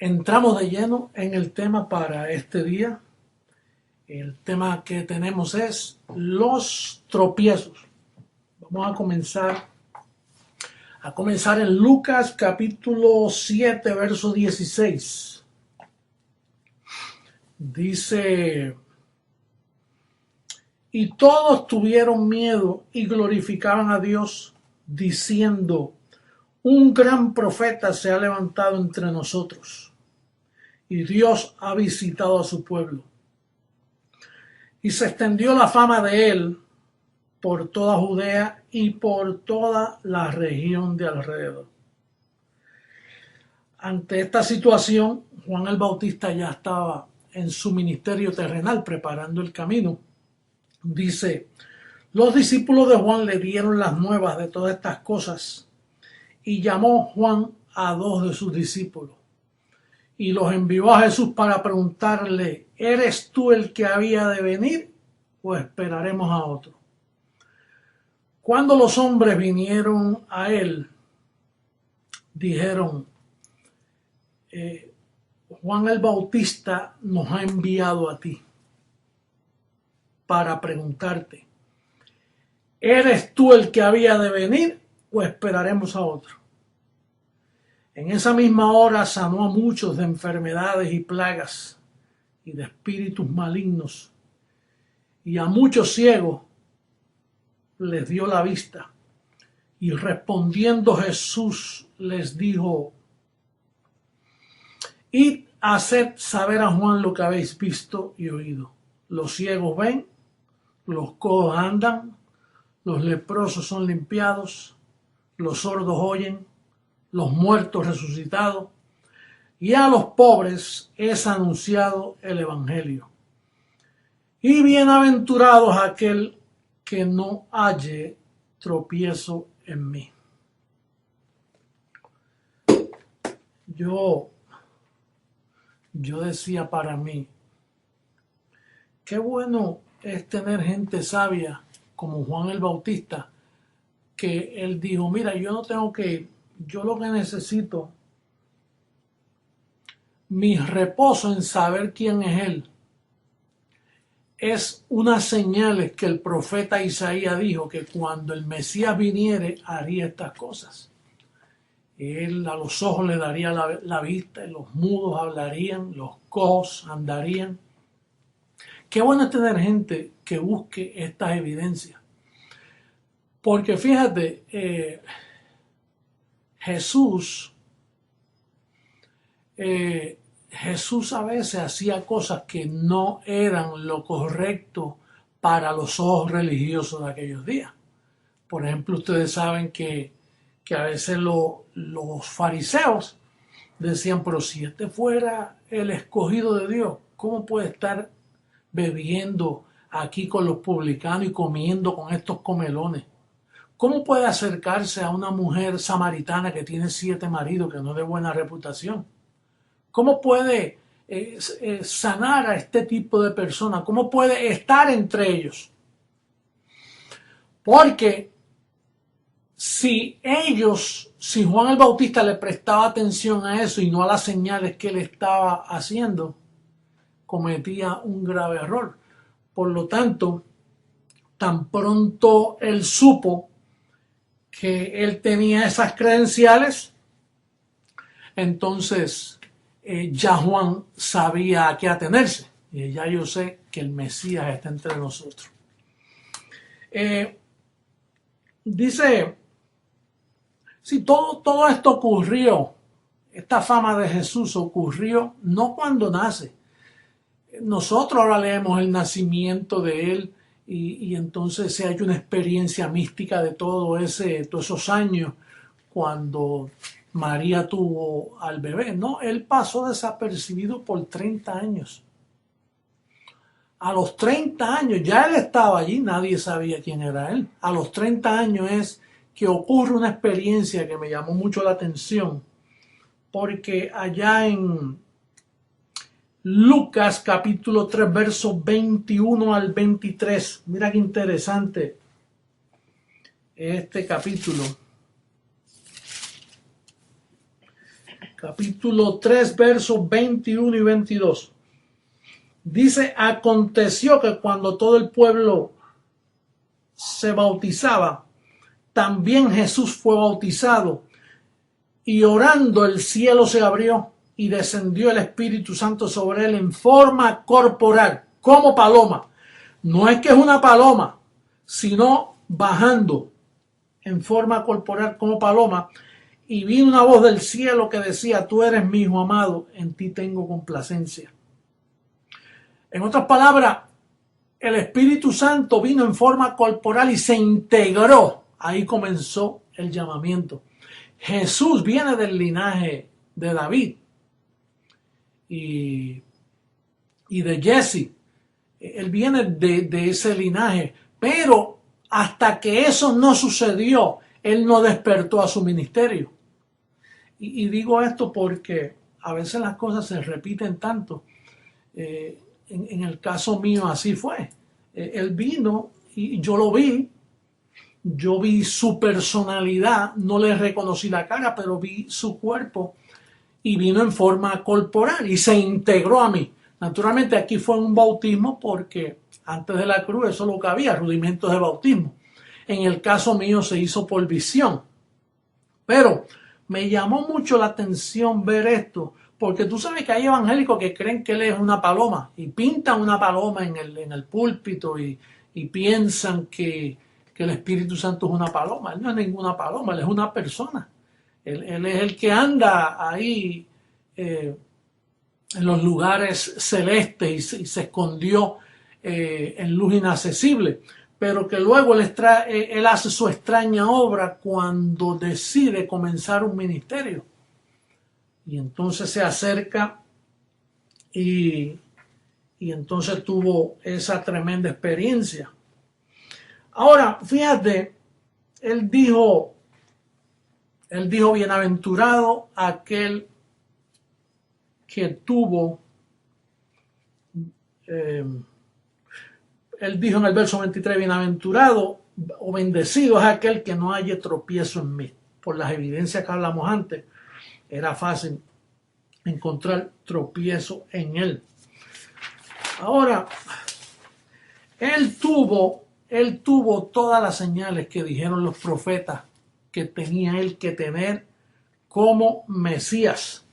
Entramos de lleno en el tema para este día. El tema que tenemos es los tropiezos. Vamos a comenzar en Lucas capítulo 7, verso 16. Dice: y todos tuvieron miedo y glorificaban a Dios, diciendo: un gran profeta se ha levantado entre nosotros, y Dios ha visitado a su pueblo. Y se extendió la fama de él por toda Judea y por toda la región de alrededor. Ante esta situación, Juan el Bautista ya estaba en su ministerio terrenal preparando el camino. Dice: los discípulos de Juan le dieron las nuevas de todas estas cosas, y llamó Juan a 2 de sus discípulos y los envió a Jesús para preguntarle: ¿eres tú el que había de venir o esperaremos a otro? Cuando los hombres vinieron a él, dijeron: Juan el Bautista nos ha enviado a ti para preguntarte: ¿eres tú el que había de venir o esperaremos a otro? En esa misma hora sanó a muchos de enfermedades y plagas y de espíritus malignos, y a muchos ciegos les dio la vista. Y respondiendo Jesús les dijo: id a hacer saber a Juan lo que habéis visto y oído. Los ciegos ven, los cojos andan, los leprosos son limpiados, los sordos oyen, los muertos resucitados, y a los pobres es anunciado el evangelio. Y bienaventurados aquel que no halle tropiezo en mí. Yo decía para mí: qué bueno es tener gente sabia como Juan el Bautista, que él dijo: mira, yo no tengo que ir, yo lo que necesito, mi reposo en saber quién es él, es unas señales que el profeta Isaías dijo que cuando el Mesías viniere haría estas cosas. Él a los ojos le daría la vista, y los mudos hablarían, los cojos andarían. Qué bueno es tener gente que busque estas evidencias. Porque fíjate, Jesús a veces hacía cosas que no eran lo correcto para los ojos religiosos de aquellos días. Por ejemplo, ustedes saben que a veces los fariseos decían: pero si este fuera el escogido de Dios, ¿cómo puede estar bebiendo aquí con los publicanos y comiendo con estos comelones? ¿Cómo puede acercarse a una mujer samaritana que tiene 7 maridos, que no es de buena reputación? ¿Cómo puede sanar a este tipo de personas? ¿Cómo puede estar entre ellos? Porque si Juan el Bautista le prestaba atención a eso y no a las señales que él estaba haciendo, cometía un grave error. Por lo tanto, tan pronto él supo que él tenía esas credenciales, entonces ya Juan sabía a qué atenerse. Y ya yo sé que el Mesías está entre nosotros. Dice: si todo esto ocurrió, esta fama de Jesús ocurrió no cuando nace. Nosotros ahora leemos el nacimiento de él y entonces se ha hecho una experiencia mística de todos esos años cuando María tuvo al bebé. No, él pasó desapercibido por 30 años. A los 30 años, ya él estaba allí, nadie sabía quién era él. A los 30 años es que ocurre una experiencia que me llamó mucho la atención, porque allá en Lucas capítulo 3, versos 21 al 23, mira qué interesante este capítulo. capítulo 3, versos 21 y 22. Dice, aconteció que cuando todo el pueblo se bautizaba, también Jesús fue bautizado, y orando el cielo se abrió y descendió el Espíritu Santo sobre él en forma corporal, como paloma. No es que es una paloma, sino bajando en forma corporal como paloma. Y vino una voz del cielo que decía, tú eres mi hijo amado, en ti tengo complacencia. En otras palabras, el Espíritu Santo vino en forma corporal y se integró. Ahí comenzó el llamamiento. Jesús viene del linaje de David y de Jesse. Él viene de ese linaje. Pero hasta que eso no sucedió, él no despertó a su ministerio. Y digo esto porque a veces las cosas se repiten tanto. En el caso mío así fue. Él vino y yo lo vi. Yo vi su personalidad, no le reconocí la cara, pero vi su cuerpo y vino en forma corporal y se integró a mí. Naturalmente aquí fue un bautismo porque antes de la cruz eso es lo que había, rudimentos de bautismo. En el caso mío se hizo por visión. Pero me llamó mucho la atención ver esto, porque tú sabes que hay evangélicos que creen que él es una paloma y pintan una paloma en el púlpito y piensan que el Espíritu Santo es una paloma. Él no es ninguna paloma, él es una persona. Él es el que anda ahí en los lugares celestes y se escondió en luz inaccesible. Pero que luego él hace su extraña obra cuando decide comenzar un ministerio. Y entonces se acerca y entonces tuvo esa tremenda experiencia. Ahora, fíjate, él dijo, bienaventurado aquel que tuvo, él dijo en el verso 23, bienaventurado o bendecido es aquel que no haya tropiezo en mí. Por las evidencias que hablamos antes, era fácil encontrar tropiezo en él. Ahora, él tuvo todas las señales que dijeron los profetas que tenía él que tener como Mesías.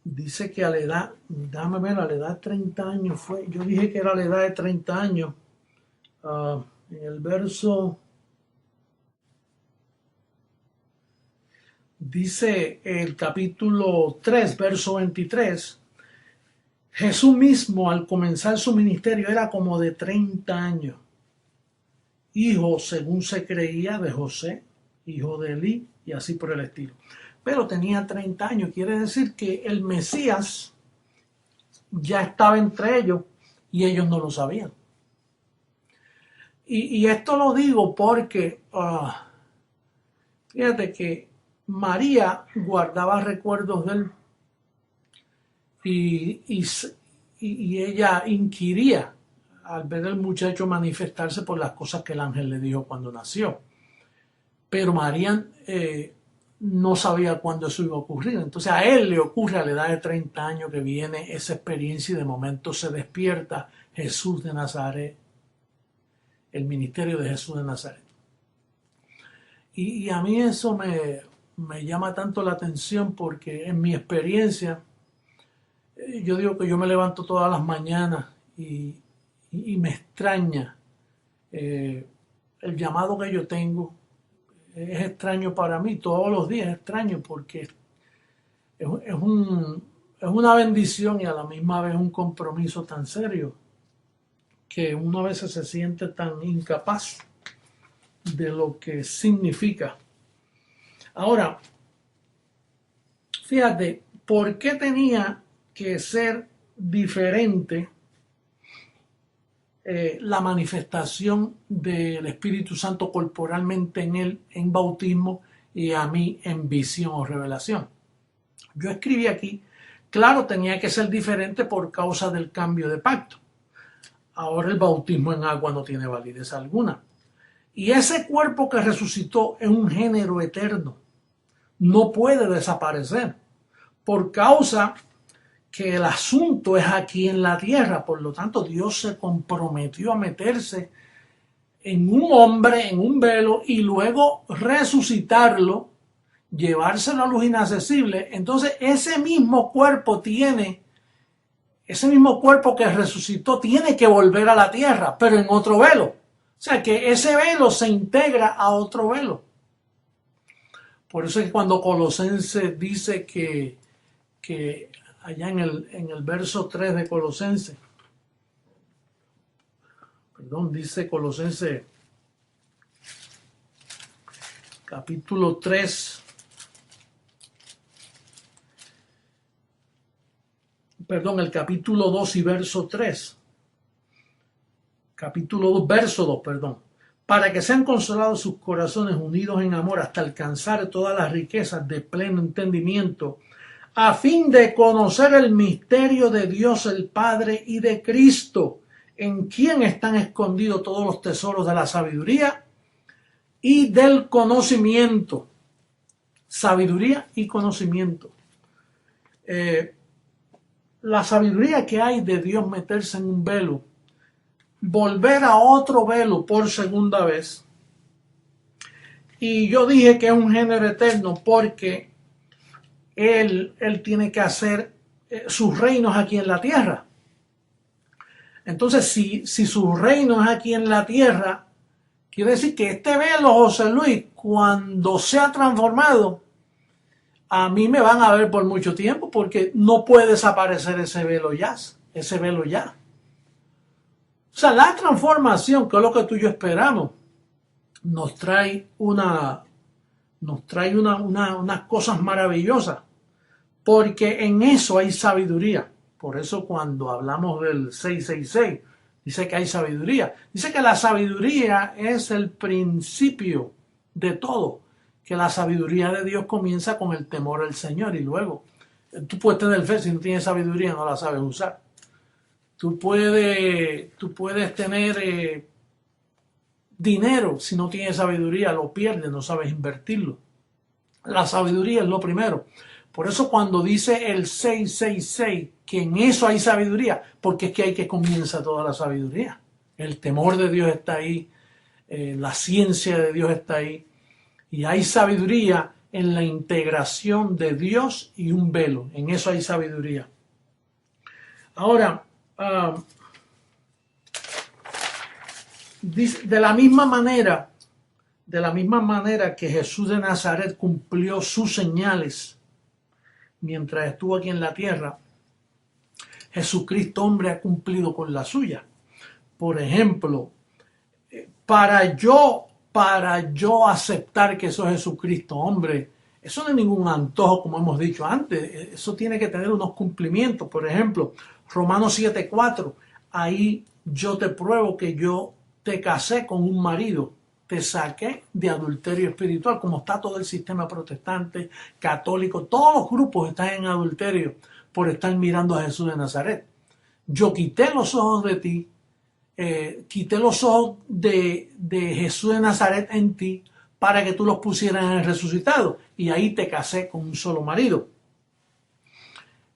Dice que a la edad, déjame ver, a la edad de 30 años fue, yo dije que era a la edad de 30 años, en el verso, dice el capítulo 3, verso 23, Jesús mismo al comenzar su ministerio era como de 30 años, hijo, según se creía, de José, hijo de Elí, y así por el estilo. Pero tenía 30 años, quiere decir que el Mesías ya estaba entre ellos y ellos no lo sabían. Y esto lo digo porque, fíjate que María guardaba recuerdos de él y ella inquiría al ver al muchacho manifestarse por las cosas que el ángel le dijo cuando nació. Pero María no sabía cuándo eso iba a ocurrir. Entonces a él le ocurre a la edad de 30 años que viene esa experiencia y de momento se despierta Jesús de Nazaret, el ministerio de Jesús de Nazaret. Y a mí eso me llama tanto la atención porque en mi experiencia, yo digo que yo me levanto todas las mañanas y me extraña el llamado que yo tengo. Es extraño para mí, todos los días es extraño porque es una bendición y a la misma vez un compromiso tan serio que uno a veces se siente tan incapaz de lo que significa. Ahora, fíjate, ¿por qué tenía que ser diferente la manifestación del Espíritu Santo corporalmente en él en bautismo y a mí en visión o revelación? Yo escribí aquí, claro, tenía que ser diferente por causa del cambio de pacto. Ahora el bautismo en agua no tiene validez alguna. Y ese cuerpo que resucitó es un género eterno. no puede desaparecer por causa que el asunto es aquí en la tierra. Por lo tanto, Dios se comprometió a meterse en un hombre, en un velo, y luego resucitarlo, llevárselo a luz inaccesible. Entonces ese mismo cuerpo que resucitó tiene que volver a la tierra, pero en otro velo. O sea que ese velo se integra a otro velo. Por eso es que cuando Colosenses dice que allá en el verso 3 de Colosenses, dice Colosenses capítulo 3, el capítulo 2 y verso 3. Capítulo 2, verso 2, para que sean consolados sus corazones unidos en amor hasta alcanzar todas las riquezas de pleno entendimiento, a fin de conocer el misterio de Dios el Padre y de Cristo, en quien están escondidos todos los tesoros de la sabiduría y del conocimiento. Sabiduría y conocimiento. La sabiduría que hay de Dios meterse en un velo, volver a otro velo por segunda vez. Y yo dije que es un género eterno porque Él tiene que hacer sus reinos aquí en la tierra. Entonces, si su reino es aquí en la tierra, quiere decir que este velo, José Luis, cuando sea transformado, a mí me van a ver por mucho tiempo porque no puede desaparecer ese velo ya. O sea, la transformación, que es lo que tú y yo esperamos, nos trae unas cosas maravillosas, porque en eso hay sabiduría. Por eso cuando hablamos del 666, dice que hay sabiduría. Dice que la sabiduría es el principio de todo, que la sabiduría de Dios comienza con el temor al Señor y luego tú puedes tener fe, si no tienes sabiduría no la sabes usar. Tú puedes tener dinero, si no tienes sabiduría lo pierdes, no sabes invertirlo. La sabiduría es lo primero. Por eso cuando dice el 666, que en eso hay sabiduría, porque es que ahí que comienza toda la sabiduría. El temor de Dios está ahí, la ciencia de Dios está ahí, y hay sabiduría en la integración de Dios y un velo. En eso hay sabiduría. Ahora, de la misma manera que Jesús de Nazaret cumplió sus señales mientras estuvo aquí en la tierra, Jesucristo hombre ha cumplido con la suya. Por ejemplo, para yo aceptar que eso es Jesucristo hombre, eso no es ningún antojo, como hemos dicho antes, eso tiene que tener unos cumplimientos. Por ejemplo, Romanos 7:4, ahí yo te pruebo que yo te casé con un marido, te saqué de adulterio espiritual, como está todo el sistema protestante, católico, todos los grupos están en adulterio por estar mirando a Jesús de Nazaret. Yo quité los ojos de ti, quité los ojos de Jesús de Nazaret en ti para que tú los pusieras en el resucitado, y ahí te casé con un solo marido.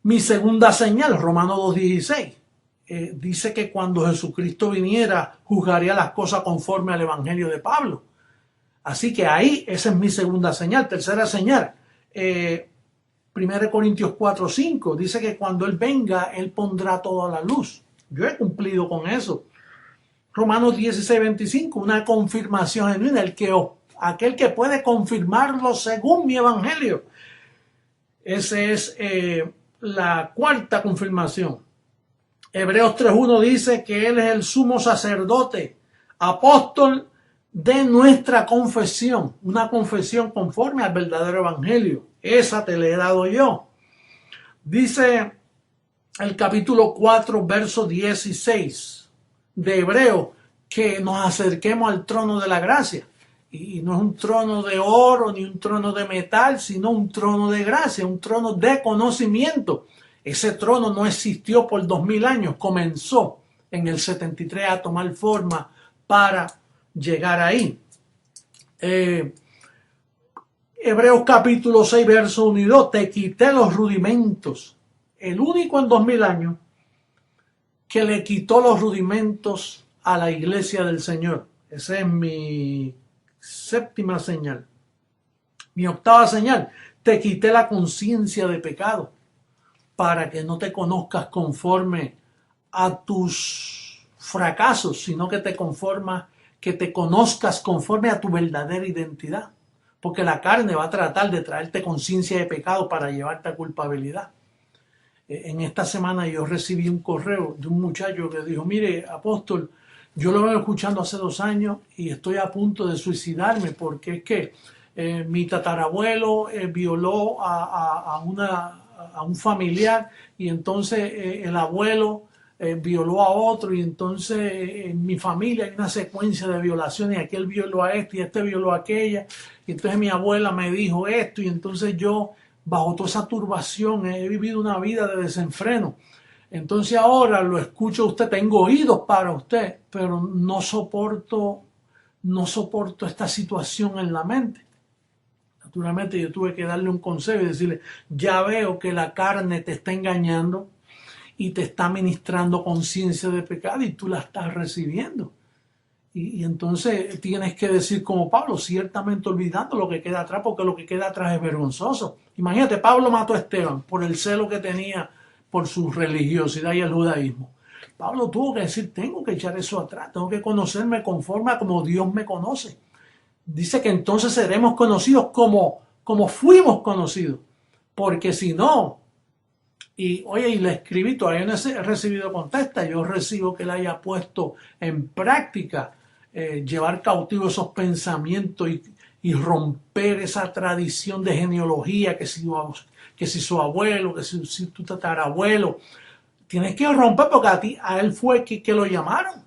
Mi segunda señal, Romanos 2:16, dice que cuando Jesucristo viniera juzgaría las cosas conforme al evangelio de Pablo. Así que ahí esa es mi segunda señal. Tercera señal, 1 Corintios 4:5, dice que cuando Él venga, Él pondrá todo a la luz. Yo he cumplido con eso. Romanos 16:25, una confirmación genuina, aquel que puede confirmarlo según mi evangelio. Esa es la cuarta confirmación. Hebreos 3:1 dice que Él es el sumo sacerdote, apóstol de nuestra confesión, una confesión conforme al verdadero evangelio. Esa te la he dado yo. Dice el capítulo 4, verso 16 de Hebreos, que nos acerquemos al trono de la gracia. Y no es un trono de oro ni un trono de metal, sino un trono de gracia, un trono de conocimiento. Ese trono no existió por 2000 años, comenzó en el 73 a tomar forma para llegar ahí. Hebreos capítulo 6, verso 1 y 2, te quité los rudimentos. El único en 2000 años que le quitó los rudimentos a la iglesia del Señor. Esa es mi séptima señal. Mi octava señal, te quité la conciencia de pecado para que no te conozcas conforme a tus fracasos, sino que te conozcas conforme a tu verdadera identidad. Porque la carne va a tratar de traerte conciencia de pecado para llevarte a culpabilidad. En esta semana yo recibí un correo de un muchacho que dijo, mire, apóstol, yo lo vengo escuchando hace 2 años y estoy a punto de suicidarme porque es que mi tatarabuelo violó a un familiar y entonces el abuelo violó a otro y entonces en mi familia hay una secuencia de violaciones y aquel violó a este y este violó a aquella y entonces mi abuela me dijo esto y entonces yo bajo toda esa turbación he vivido una vida de desenfreno. Entonces ahora lo escucho a usted, tengo oídos para usted, pero no soporto esta situación en la mente. Naturalmente yo tuve que darle un consejo y decirle, ya veo que la carne te está engañando y te está ministrando conciencia de pecado y tú la estás recibiendo. Y entonces tienes que decir como Pablo, ciertamente olvidando lo que queda atrás, porque lo que queda atrás es vergonzoso. Imagínate, Pablo mató a Esteban por el celo que tenía por su religiosidad y el judaísmo. Pablo tuvo que decir, tengo que echar eso atrás, tengo que conocerme conforme a como Dios me conoce. Dice que entonces seremos conocidos como fuimos conocidos, porque si no, y oye, y le escribí, todavía no he recibido contesta, yo recibo que le haya puesto en práctica llevar cautivo esos pensamientos y romper esa tradición de genealogía, que si su abuelo, que si tu tatarabuelo, tienes que romper porque a él fue que lo llamaron.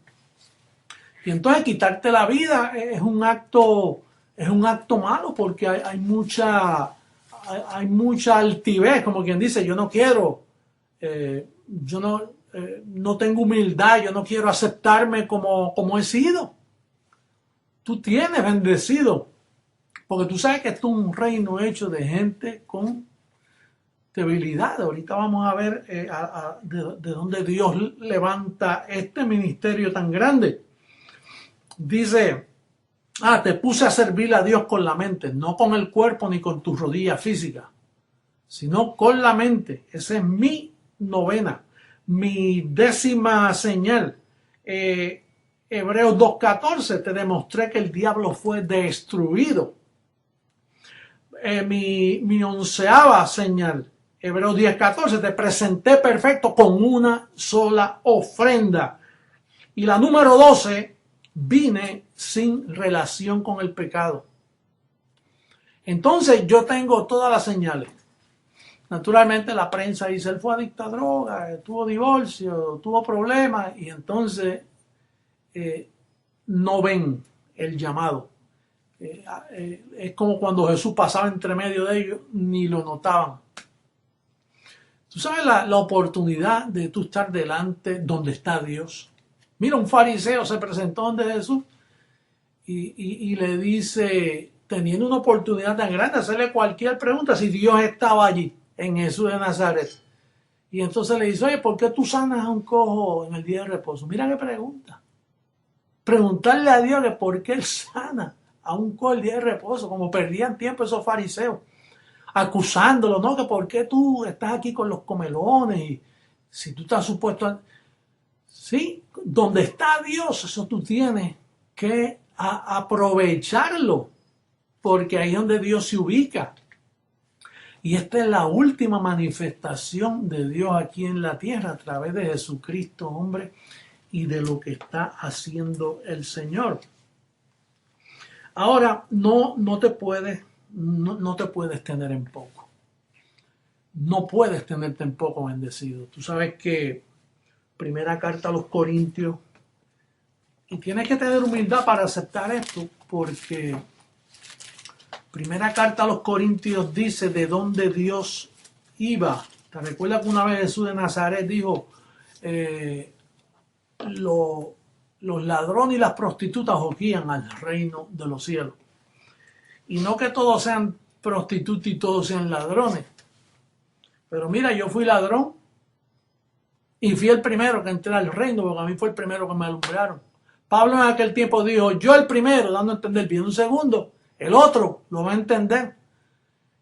Y entonces quitarte la vida es un acto malo porque hay mucha altivez, como quien dice, yo no quiero, yo no tengo humildad, yo no quiero aceptarme como he sido. Tú tienes bendecido, porque tú sabes que esto es un reino hecho de gente con debilidad. Ahorita vamos a ver de dónde Dios levanta este ministerio tan grande. Dice, te puse a servir a Dios con la mente, no con el cuerpo ni con tus rodillas físicas, sino con la mente. Esa es mi novena, mi 10ª señal. Hebreos 2:14, te demostré que el diablo fue destruido. Mi 11ª señal, Hebreos 10:14, te presenté perfecto con una sola ofrenda. Y la número 12, vine sin relación con el pecado. Entonces yo tengo todas las señales. Naturalmente la prensa dice, él fue adicto a droga, tuvo divorcio, tuvo problemas y entonces no ven el llamado. Es como cuando Jesús pasaba entre medio de ellos, ni lo notaban. Tú sabes la oportunidad de tú estar delante donde está Dios. Mira, un fariseo se presentó ante Jesús y le dice, teniendo una oportunidad tan grande, hacerle cualquier pregunta si Dios estaba allí, en Jesús de Nazaret. Y entonces le dice, oye, ¿por qué tú sanas a un cojo en el día de reposo? Mira qué pregunta. Preguntarle a Dios que por qué él sana a un cojo el día de reposo, como perdían tiempo esos fariseos, acusándolo, ¿no? Que por qué tú estás aquí con los comelones y si tú estás supuesto a... Sí, donde está Dios, eso tú tienes que aprovecharlo, porque ahí es donde Dios se ubica. Y esta es la última manifestación de Dios aquí en la tierra a través de Jesucristo, hombre, y de lo que está haciendo el Señor. Ahora, no te puedes tener en poco. No puedes tenerte en poco, bendecido. Tú sabes que primera carta a los Corintios, y tienes que tener humildad para aceptar esto, porque primera carta a los Corintios dice de dónde Dios iba. ¿Te recuerdas que una vez Jesús de Nazaret dijo, los ladrones y las prostitutas ojían al reino de los cielos? Y no que todos sean prostitutas y todos sean ladrones. Pero mira, yo fui ladrón y fui el primero que entré al reino, porque a mí fue el primero que me alumbraron. Pablo en aquel tiempo dijo, yo el primero, dando a entender, bien un segundo, el otro lo va a entender.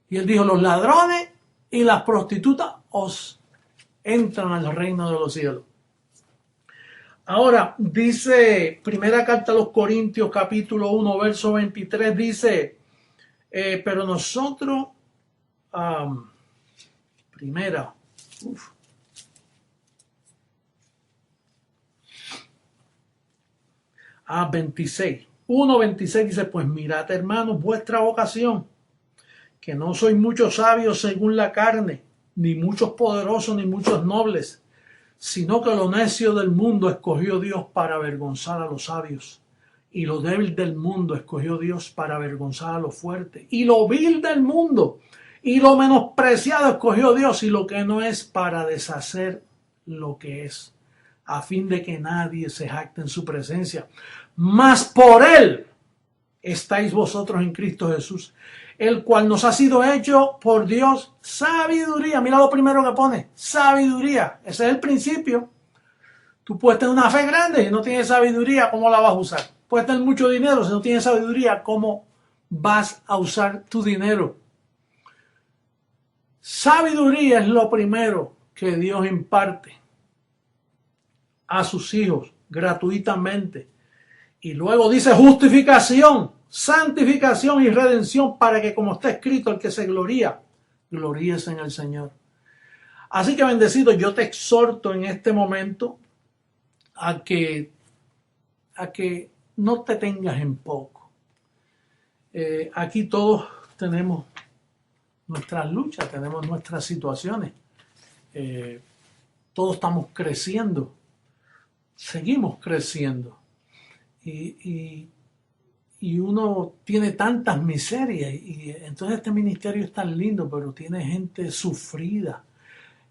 Y él dijo, los ladrones y las prostitutas os entran al reino de los cielos. Ahora, dice, primera carta a los Corintios, capítulo 1, verso 23, dice, pero nosotros, primera, 26, 1:26 dice, pues mirad, hermanos, vuestra vocación, que no sois muchos sabios según la carne, ni muchos poderosos, ni muchos nobles, sino que lo necio del mundo escogió Dios para avergonzar a los sabios, y lo débil del mundo escogió Dios para avergonzar a los fuertes, y lo vil del mundo y lo menospreciado escogió Dios, y lo que no es, para deshacer lo que es, a fin de que nadie se jacte en su presencia. Mas por él estáis vosotros en Cristo Jesús, el cual nos ha sido hecho por Dios sabiduría. Mira lo primero que pone, sabiduría. Ese es el principio. Tú puedes tener una fe grande y no tienes sabiduría, ¿cómo la vas a usar? Puedes tener mucho dinero, si no tienes sabiduría, ¿cómo vas a usar tu dinero? Sabiduría es lo primero que Dios imparte a sus hijos gratuitamente. Y luego dice justificación, santificación y redención, para que, como está escrito, el que se gloría, gloríese en el Señor. Así que, bendecido, yo te exhorto en este momento a que no te tengas en poco. Aquí todos tenemos nuestras luchas, tenemos nuestras situaciones. Todos estamos creciendo, seguimos creciendo. Y uno tiene tantas miserias, y entonces este ministerio es tan lindo, pero tiene gente sufrida.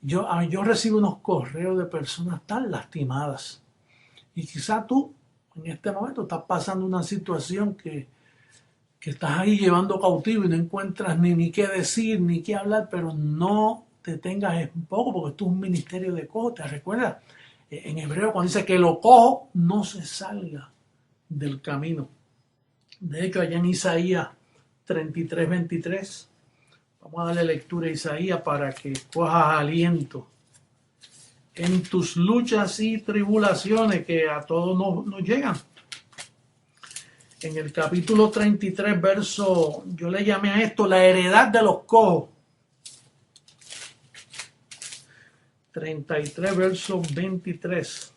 Yo recibo unos correos de personas tan lastimadas, y quizá tú en este momento estás pasando una situación que estás ahí llevando cautivo y no encuentras ni qué decir, ni qué hablar, pero no te tengas en poco, porque esto es un ministerio de cojo. ¿Te recuerdas? En hebreo cuando dice que lo cojo no se salga del camino. De hecho, allá en Isaías 33:23, vamos a darle lectura a Isaías para que cojas aliento en tus luchas y tribulaciones que a todos nos llegan. En el capítulo 33, verso, yo le llamé a esto la heredad de los cojos. 33, verso 23.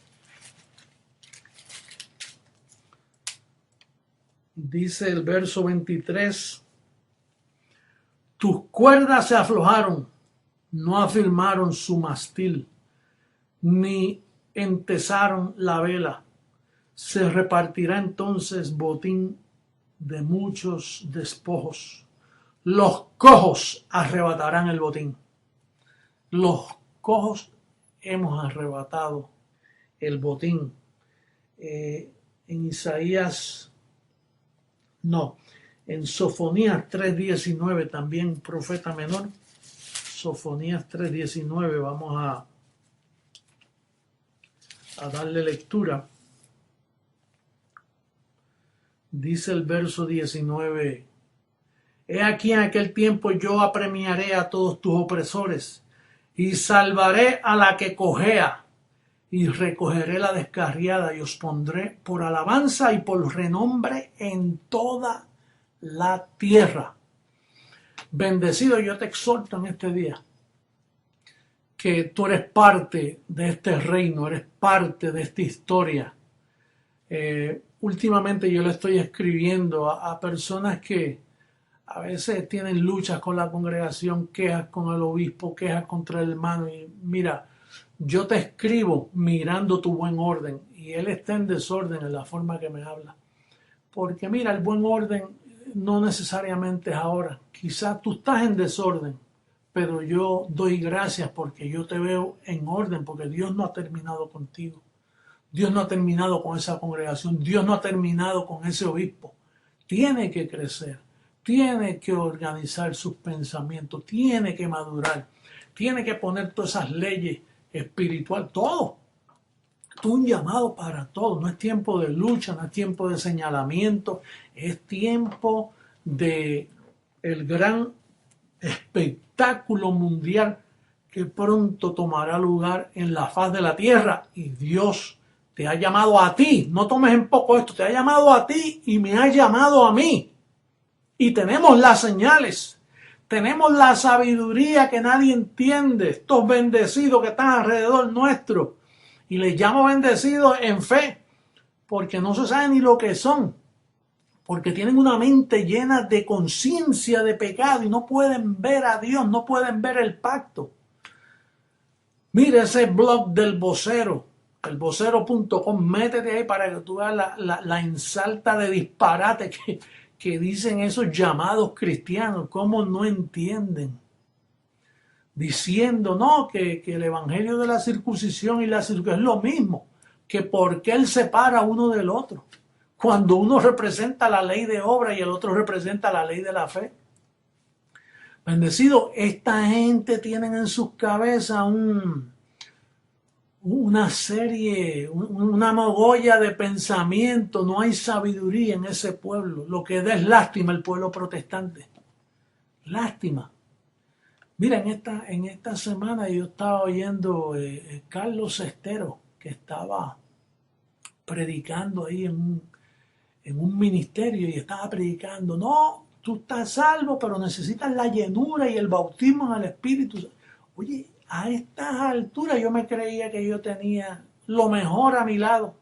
Dice el verso 23, tus cuerdas se aflojaron, no afirmaron su mástil, ni entesaron la vela. Se repartirá entonces botín de muchos despojos. Los cojos arrebatarán el botín. Los cojos hemos arrebatado el botín. En Isaías, no, en Sofonías 3:19, también profeta menor. Sofonías 3:19, vamos a darle lectura. Dice el verso 19, he aquí en aquel tiempo yo apremiaré a todos tus opresores y salvaré a la que cojea y recogeré la descarriada y os pondré por alabanza y por renombre en toda la tierra. Bendecido, yo te exhorto en este día que tú eres parte de este reino, eres parte de esta historia. Últimamente yo le estoy escribiendo a personas que a veces tienen luchas con la congregación, quejas con el obispo, quejas contra el hermano. Y mira, yo te escribo mirando tu buen orden, y él está en desorden en la forma que me habla. Porque mira, el buen orden no necesariamente es ahora. Quizás tú estás en desorden, pero yo doy gracias porque yo te veo en orden, porque Dios no ha terminado contigo. Dios no ha terminado con esa congregación. Dios no ha terminado con ese obispo. Tiene que crecer. tiene que organizar sus pensamientos, tiene que madurar, tiene que poner todas esas leyes espirituales, todo. Esto es un llamado para todo, no es tiempo de lucha, no es tiempo de señalamiento, es tiempo de el gran espectáculo mundial que pronto tomará lugar en la faz de la tierra. Y Dios te ha llamado a ti, no tomes en poco esto, te ha llamado a ti y me ha llamado a mí. Y tenemos las señales, tenemos la sabiduría que nadie entiende, estos bendecidos que están alrededor nuestro. Y les llamo bendecidos en fe, porque no se sabe ni lo que son, porque tienen una mente llena de conciencia de pecado y no pueden ver a Dios, no pueden ver el pacto. Mira ese blog del vocero, elvocero.com, métete ahí para que tú veas la ensalta de disparate que dicen esos llamados cristianos, cómo no entienden. Diciendo, no, que el evangelio de la circuncisión y la circuncisión es lo mismo, que porque él separa uno del otro, cuando uno representa la ley de obra y el otro representa la ley de la fe. Bendecido, esta gente tiene en sus cabezas una serie, una mogolla de pensamiento, no hay sabiduría en ese pueblo, lo que da es lástima el pueblo protestante, lástima. Mira, en esta semana yo estaba oyendo Carlos Estero, que estaba predicando ahí en un ministerio y estaba predicando, no, tú estás salvo, pero necesitas la llenura y el bautismo en el Espíritu. Oye, a estas alturas yo me creía que yo tenía lo mejor a mi lado.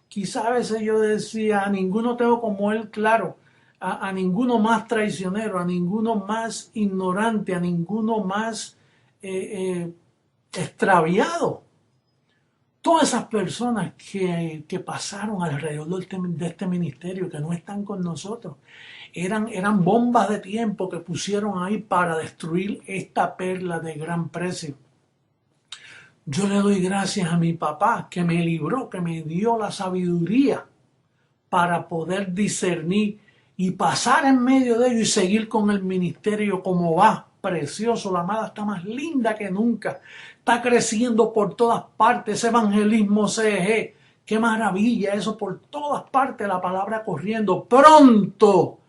Quizá a veces yo decía, a ninguno tengo como él claro, a ninguno más traicionero, a ninguno más ignorante, a ninguno más extraviado. Todas esas personas que pasaron alrededor de este ministerio, que no están con nosotros, eran bombas de tiempo que pusieron ahí para destruir esta perla de gran precio. Yo le doy gracias a mi papá que me libró, que me dio la sabiduría para poder discernir y pasar en medio de ello y seguir con el ministerio como va. Precioso, la amada está más linda que nunca. Está creciendo por todas partes, ese evangelismo CG. Qué maravilla eso, por todas partes la palabra corriendo. Pronto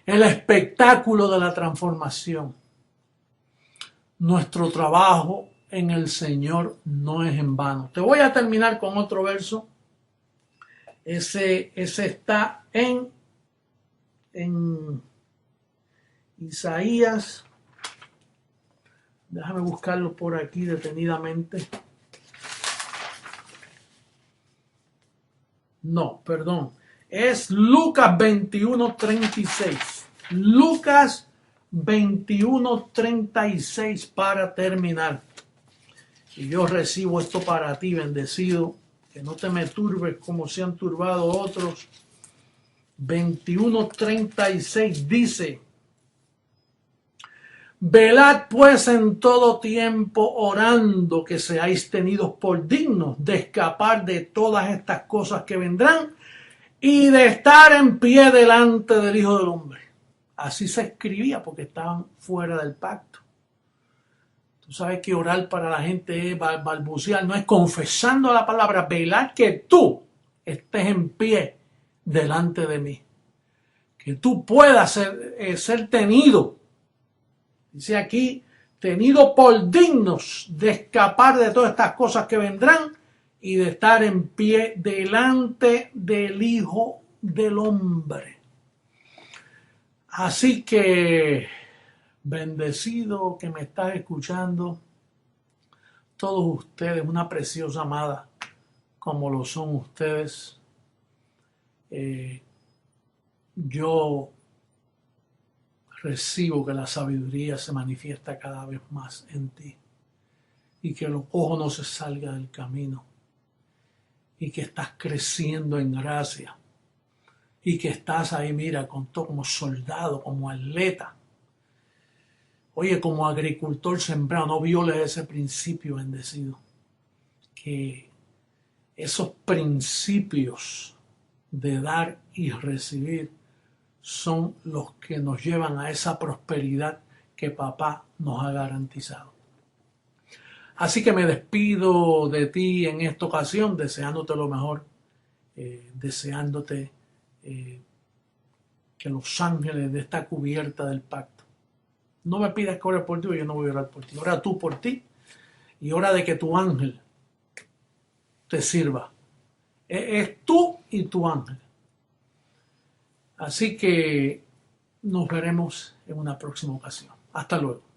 el espectáculo de la transformación. Nuestro trabajo en el Señor no es en vano. Te voy a terminar con otro verso. Ese está en Isaías. Déjame buscarlo por aquí detenidamente. No, perdón. Es Lucas 21:36. Lucas 21:36 para terminar. Y yo recibo esto para ti, bendecido. Que no te me turbes como se han turbado otros. 21:36 dice: velad pues en todo tiempo orando que seáis tenidos por dignos de escapar de todas estas cosas que vendrán y de estar en pie delante del Hijo del Hombre. Así se escribía porque estaban fuera del pacto. Tú sabes que orar para la gente es balbucear, no es confesando la palabra, velar que tú estés en pie delante de mí. Que tú puedas ser tenido. Dice aquí, tenido por dignos de escapar de todas estas cosas que vendrán y de estar en pie delante del Hijo del Hombre. Así que, bendecido que me estás escuchando, todos ustedes, una preciosa amada, como lo son ustedes, yo recibo que la sabiduría se manifiesta cada vez más en ti y que el ojo no se salga del camino y que estás creciendo en gracia y que estás ahí, mira, con todo como soldado, como atleta. Oye, como agricultor sembrado, no violes ese principio, bendecido. Que esos principios de dar y recibir son los que nos llevan a esa prosperidad que papá nos ha garantizado. Así que me despido de ti en esta ocasión, deseándote lo mejor, deseándote que los ángeles de esta cubierta del pacto. No me pidas que ore por ti, yo no voy a orar por ti. Ora tú por ti y ora de que tu ángel te sirva. Es tú y tu ángel. Así que nos veremos en una próxima ocasión. Hasta luego.